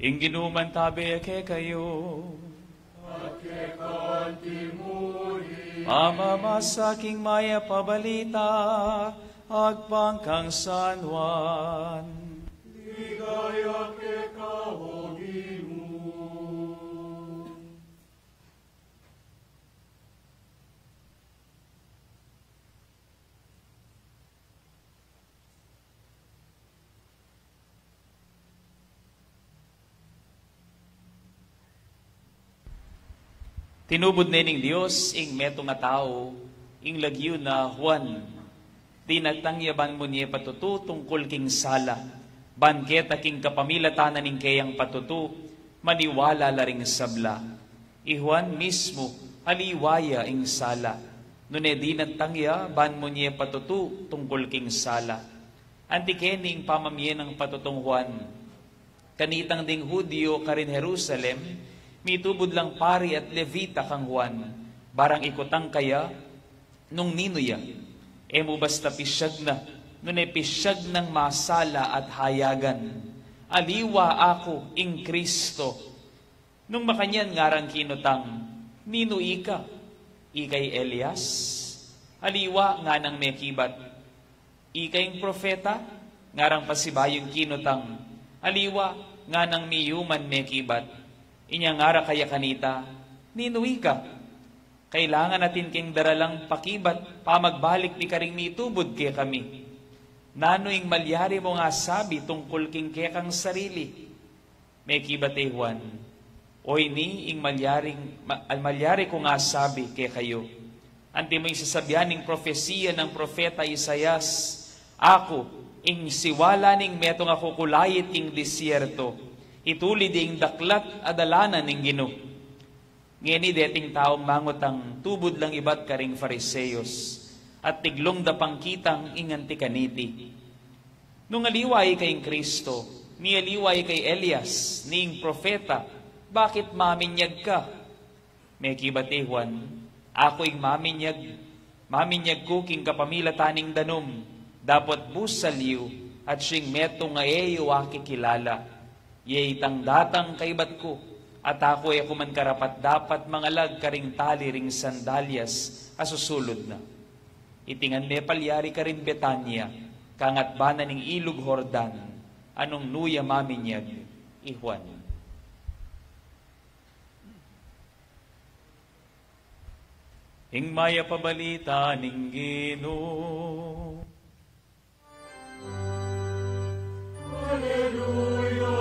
Ing ginuman tabi ke kayo. At kekantimuri. Mamamasaking maya pabalita, agpang kang San Juan. Ligaya kekahogimu. Tinubod nining Dios ing meto nga tao, ing lagyo na Juan. Tinatangyaban mo niya patutu tungkol king sala. Banketa king kapamilatanan ning kayang patutu, maniwala laring sabla. I Juan mismo, aliwaya ing sala. Nune dinatangya, ban mo niya patutu tungkol king sala. Antikening pamamye ng patutong Juan. Kanitang ding Hudyo karin Jerusalem, mitubod lang pari at levita kang Juan, barang ikutang kaya, nung ninuya, mo basta pisyag na, nung pisyag ng masala at hayagan, aliwa ako ing Kristo. Nung makanyan ngarang kinutang, nino ika, ikay Elias, aliwa nga ng mekibat, ikay propeta, ngarang pasibayong kinutang, aliwa nga ng miyuman mekibat, inyangara kaya kanita, ninuwi ka. Kailangan natin king daralang pakibat, pamagbalik ni karing mitubod kaya kami. Nanoing malyari mo nga sabi tungkol king kaya kang sarili. May kibate Juan, oy ni ing malyari ko nga sabi kaya kayo. Anti mo isasabihan ning profesiya ng propeta Isayas, ako, ing siwala ning metong ako kulayit ing disyerto, ituli ding daklat adalanan ng Ginoo. Ngeni deting taong mangutang tubod lang ibat karing Fariseos at tiglong da pangkitang inganti kaniti. Nung aliway kaying Kristo, ni aliway kay Elias, ning propeta, bakit maminyag ka? May kibate Juan, ako ing maminyag ko king kapamilataning danom, dapat busaliw at siyang meto nga eyo akikilala. Yay tang datang kaibat ko, at ako ay kuman karapat dapat mangalag karing tali ring sandalyas asusulod na. Itingan me palyari ka rin Betania, kangat bana ning ilog Hordan, anong nuya maminyag, i Juan. Ing maya pabalita ning Ginoo. Hallelujah.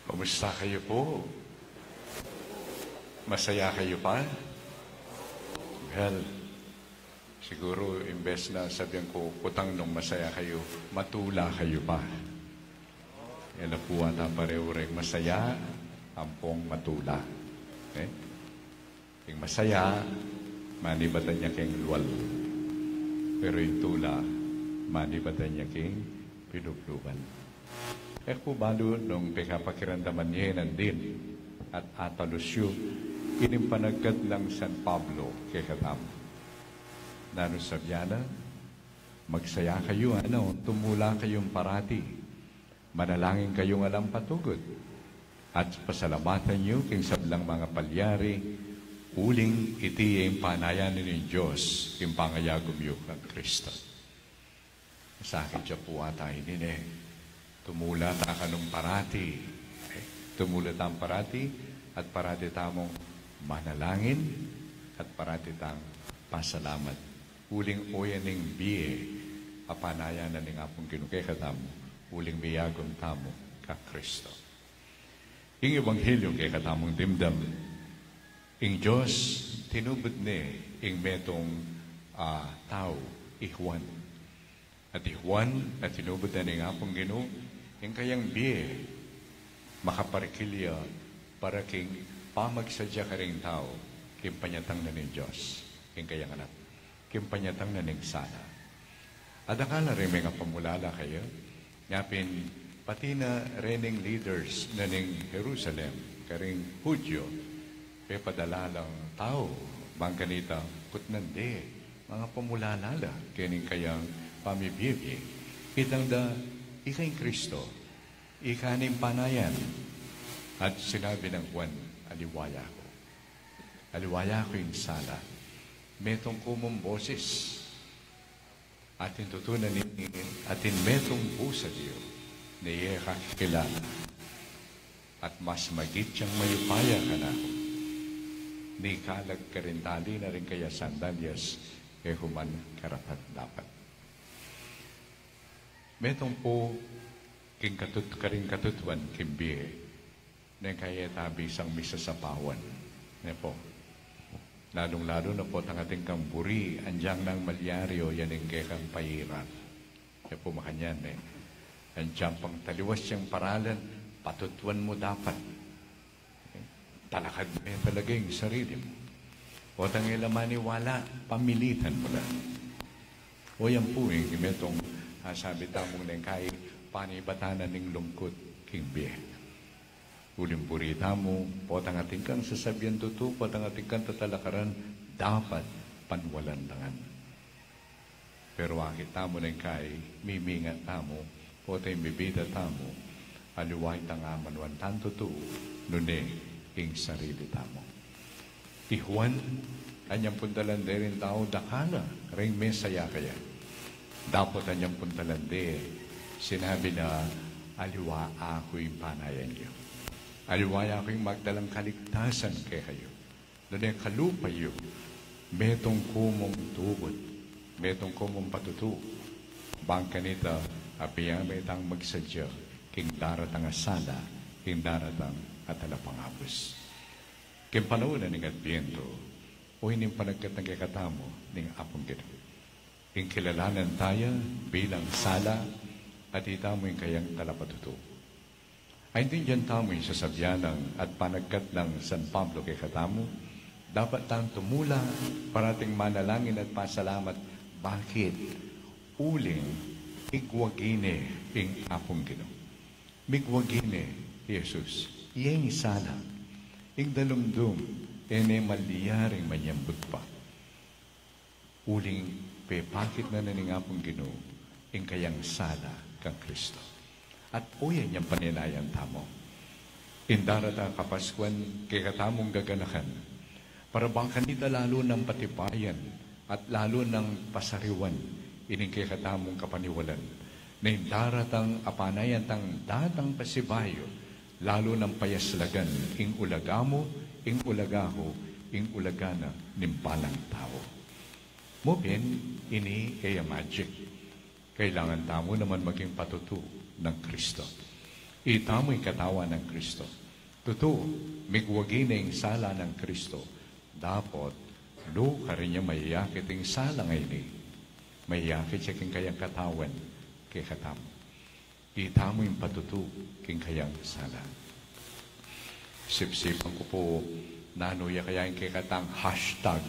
Kumusta kayo po? Masaya kayo pa? Well, siguro imbes na sabihan ko, putang nung masaya kayo, matula kayo pa. Yan na po ata pareho rin masaya, ampong matula. Okay? Yung masaya, manibatan niya king luwal. Pero yung tula, manibatan niya king pinupluban. Kaya po balo nung pikapakirandaman niya din at atalusyo, inimpanagkat lang San Pablo kay katam. Nano sabyana, magsaya kayo, tumula kayong parati, manalangin kayong alam patugod, at pasalamatan niyo king sablang mga palyari, uling iti yung panayan ni Diyos, yung pangayagom yung ng Kristo. Sa akin siya po atay nini. Tumula ta kanong parati. Tumula tang parati at parati tamong manalangin at parati tang pasalamat. Uling oyaning biye apanaya na ning apong kinukay katamo. Uling biyagom tamo ka Kristo. Ing ebanghelyo kay katamong dimdam. Ing Diyos tinubod ni ing metong tao, Juan. At Juan, na tinubod na nga pong Ginoo, yung kayang biye, makaparikilya, para king pamagsadya ka rin tao, kimpanyatang na ng Diyos, yung kayang anak, kimpanyatang na ng sana. At akala rin mga pamulala kayo, ngapin, pati na rening leaders na ng Jerusalem, karing Hudyo, padala lang tao, bang kanita, kutnande, mga pamulalala, kining kayang pamibiybi. Itang da, ikay Kristo, ikaning panayan. At sinabi ng Juan, aliwaya ko. Aliwaya ko yung sala. Metong kumong boses. Atin tutunan ninin, atin metong busa Diyo, niye kakilala. At mas magit siyang mayupaya ka na ako. Ni kalag karintali na rin kaya sandalyas human karapat dapat. Metong po king karing katutuan kimbihe na kaya tabi isang misa sa pawan. Ne po. Lalong-lalo na po ang ating kamburi, andyang ng malyaryo, yan ang kekang payiran. Kaya po makanyan Andyang pang taliwas siyang paralan, patutuan mo dapat. Talakad mo talaga yung sarili mo. O tangila maniwala, pamilitan mo lang. O yan po yung imetong sabi tamong nang kay panibatanan ng lungkot king biye. Uling purita mo, po tangating kang sasabihan tuto, po tangating kang tatalakaran, dapat panwalan dangan. Pero akit tamo nang kay mimingat tamo, po tayong bibida tamo, aliway tangaman wan tanto to, nune, ing sarili tamo. Ti Juan, kanyang puntalan rin tao, dakala, ring mesaya kaya. Dapat kanyang puntalan sinabi na, aliwa ako'y panayan niyo. Aliwaya ako'y magdalang kaligtasan kay kayo. Doon kalupayo, metong kumong tubod, metong kumong patutu. Bang kanita, apiyang metang magsadya, king daratang asala, king daratang at alapangapos. Kim panahon na ng Adviento, o hining panagkat ng kakatamo ng apong Ginoo. King kilalanan tayo bilang sala at itamo yung kayang talapatuto. Ay din dyan tamo yung sasabyanang at panagkat ng San Pablo kay katamo, dapat tang tumula parating manalangin at pasalamat. Bakit? Uling, igwagine ing apong Ginoo. Migwagine, Jesus. Iyang isala, ing dalumdum, ene maliyaring manyambut pa. Uling, pepakit na naningapong Ginoo, ing kayang sala kang Kristo. At uyan niyang paninayan tamo. Indarata kapaskuan, kay katamong gaganakan, para bang kanita lalo ng patipayan, at lalo ng pasariwan, ining kay katamong kapaniwalan, na indaratang apanayan tang datang pasibayo, lalo ng payaslagan, ing ulagamo, ing ulagaho, ing ulagana, nimpalang tao. Mupin, ini kaya magic. Kailangan tamo naman maging patutu ng Kristo. Itamo'y katawan ng Kristo. Tutu, migwagi na yung sala ng Kristo. Dapat, lo ka rin niya mayayakit yung sala ngayon. Mayayakit siya king kayang katawan kay katamo. Itamo yung patutu king kayang sala. Sip-sipan ko po, nanuya kaya yung kay katang hashtag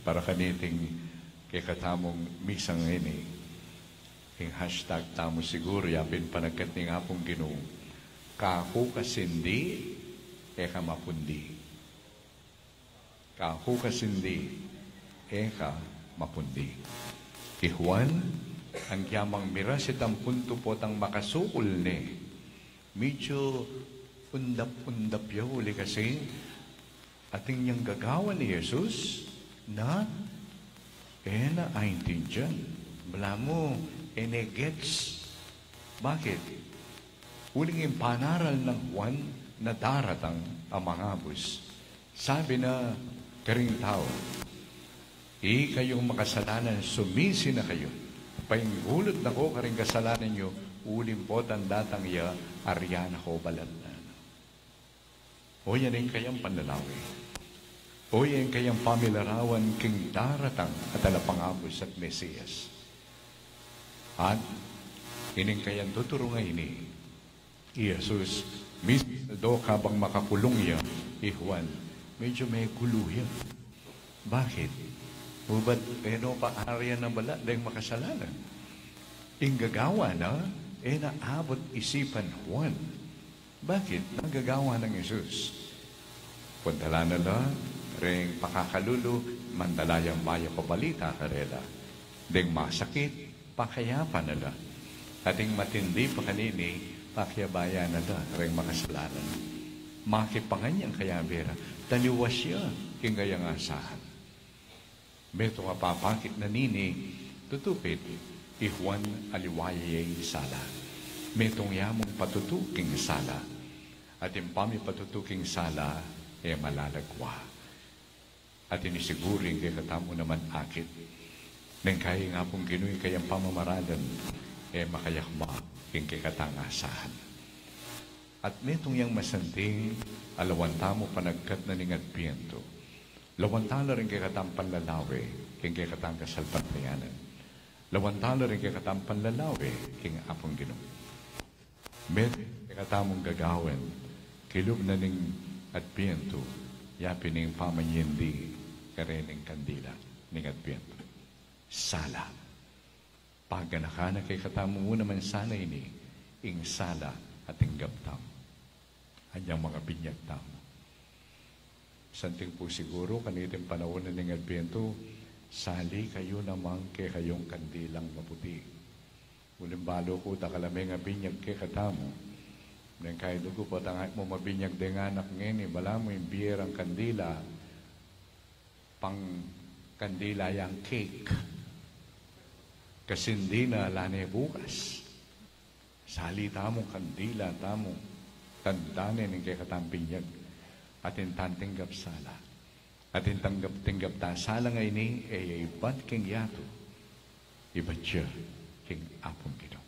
para kaniting kay katamong misang ini. King hashtag tamo siguro yapin panagkat ng apong Ginoo. Kahu kasindi, eka mapundi. Kahu kasindi, eka mapundi. Ti Juan, ang yamang miras itang punto po tang makasukul ni. Medyo undap-undap yaw uli kasi ating niyang gagawa ni Jesus na na aintindihan. Wala mo, gets. Bakit? Uling yung panaral ng Juan na daratang ang mga abus. Sabi na karing tao, kayong makasalanan, sumisi na kayo. Paingulot na ko karing kasalanan nyo, ulim po tandatang ya, aryan ako balat na. O yan rin kayang panlalawi. O yung kayang pamilarawan king daratang at alapangapos at Mesiyas. At ining kayang tuturungay ni Jesus, mismo do kabang makakulong yan, Juan, medyo may gulo yan. Bakit? Ubat, paarya na bala dahil makasalanan. Inggagawa na, naabot isipan Juan. Bakit? Nanggagawa ng Jesus. Puntala na lang, ring pakakalulo, mandalayang maya pabalita karela. Ding masakit, pakayapa na lang. Ating matindi pa kanini, pakyabaya na lang, ring makasalanan. Makipanganyang kaya vera, taliwas siya, kingayang asahan. Beto nga papakit na nini, tutupit, Juan aliwayay sala. Metong yamong patutuking sala. At impami patutuking sala, malalagwa. At inisiguring kay katamo naman akit. Nang kaya nga pong ginuy kayang pamamaralan, makayakma king kay katangasahan. At netong yang masanting, alawanta mo panagkat na ning adbiento. Lawantala rin kay katampan lalawe, king kay katang kasalpantayanan. Lawantala rin kay katampan lalawe, king apong ginong. Met kay katamong gagawin, kilub na ning adbiento, yapi ning pamanyindi, karening kandila, ning adbiento. Sala. Pagganaka na kay katamo mo naman sana ini, ing sala at ing gaptam. Anyang mga binyag tamo. Santing po siguro, kanitin panahon na ning adbiento, sali kayo namang kay kayong kandilang maputi. Ulimbalo ko, takalame nga binyag kay katamo. Nang kahit dugo po, tangay mo mabinyag de nga anak ngeni, bala mo yung biyerang kandila, pang kandila yang cake. Kasi hindi na lane bukas. Sali tamong kandila, tamong tandanin ng kay katampinyag. Atin tantinggap sala. Atin tinggap ta sala ngay ni, ibat king yato. Ibat siya king apong gino.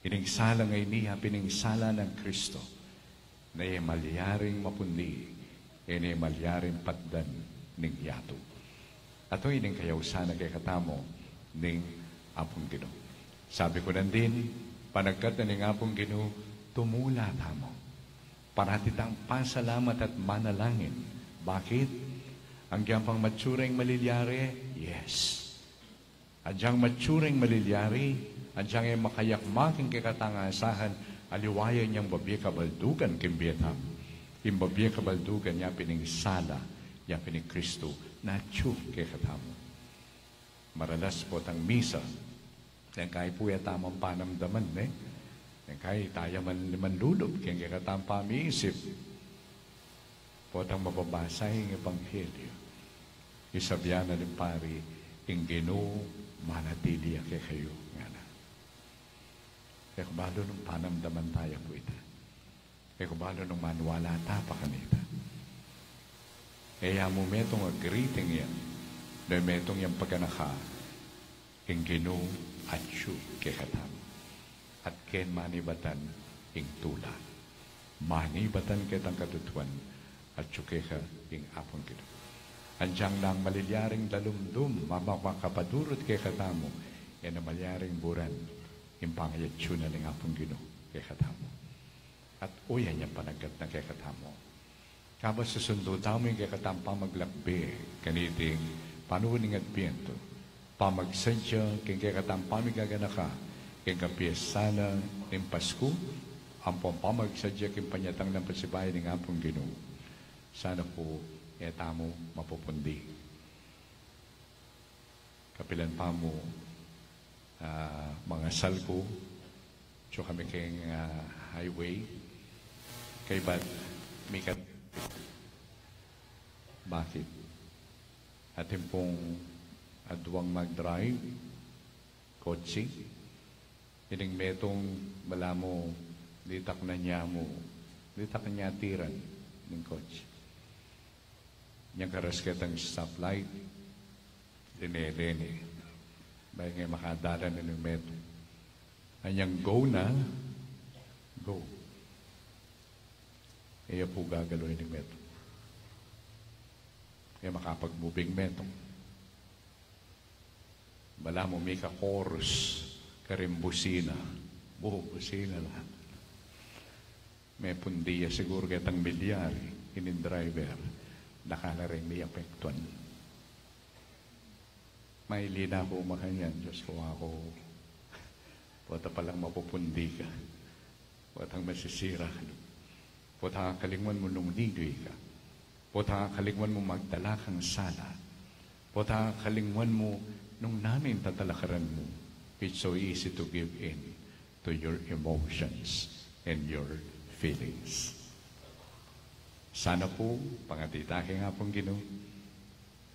Ining sala ngay ni, pining sala ng Kristo, na malyaring mapundi, malyaring patdan ning yato. Ato ining kayaw sana kay katamo, ning apong gino. Sabi ko nandin, panagkat na ning apong gino, tumula tamo. Paratitang pasalamat at manalangin. Bakit? Ang pang matsuring malilyari? Yes. Adyang matsuring malilyari, adyang makayakmaking kikatangasahan, aliwayan niyang babiya kabaldugan kimbiyatam. Yung babiya kabaldugan niya pining sala, niya pining Kristo, na tsyuk kikatamo. Maralas po tang misa, nang kaya po yatamang panamdaman, nang kaya tayo manlulog, kaya kikatang pamiisip, po tang mababasa yung Ebanghelyo. Isabyan na rin pari, ingino manatili kay kayo nga na. Kaya kubalo nung panamdaman tayo po ito. Kaya kubalo nung manwala ta pa kanita. Kaya mo metong greeting yan, na metong yung pagkanaka, ingino at siyo kay katam. At ken manibatan ing tula. Manibatan kitang katutuan at tsukeka ing apong kito. Andyang nang malilyaring dalumdum, mamakapadurot kay katamo, yan ang malyaring buran, yung pangayatsyo na ng apong gino kay katamo. At uyan yung panagkat na kay katamo. Kaba susundo tamo yung kay katamo pamaglakbe, kaniting panuning at piento, pamagsadya, kay katamo pamigaganaka, kay kapiesana ng Pasko, ang pamagsadya kay panyatang ng pasibay ng apong gino. Sana po, tamo mapupundi. Kapilan pa mo, mga salko, so kami kayong highway, kay ba't may bakit? Atin pong adwang mag-drive, kotse, ining metong bala mo, litak na niya tiran ng kotse. Niyang karasketang stoplight, dinelene. Bayan ngayon makadala na ng metro. Anyang go na, go. Kaya po gagaloy ng metro. makapag-moving metong. Bala mo may ka-chorus, karimbusina, busina lahat. May pundiya siguro kitang milyari, inin driver, nakala rin may apektuan. May lina ko makanyan, Diyos ko ako, puwata palang mapupundi ka, puwatang masisira ka, puwata kalingwan mo nung lidoy ka, puwata kalingwan mo magdala kang sala, puwata kalingwan mo nung namin tatalakaran mo. It's so easy to give in to your emotions and your feelings. Sana po, pangatitake nga pong Ginoo,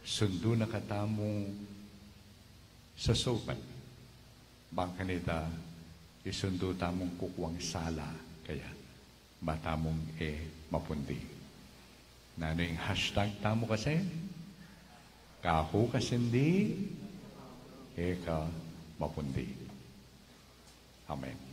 sundo na katamong sa sopan. Bangka nita, isundo tamong kukwang sala, kaya matamong mapundi. Nano yung hashtag tamo kasi? Kaho kasindi, ka mapundi. Amen.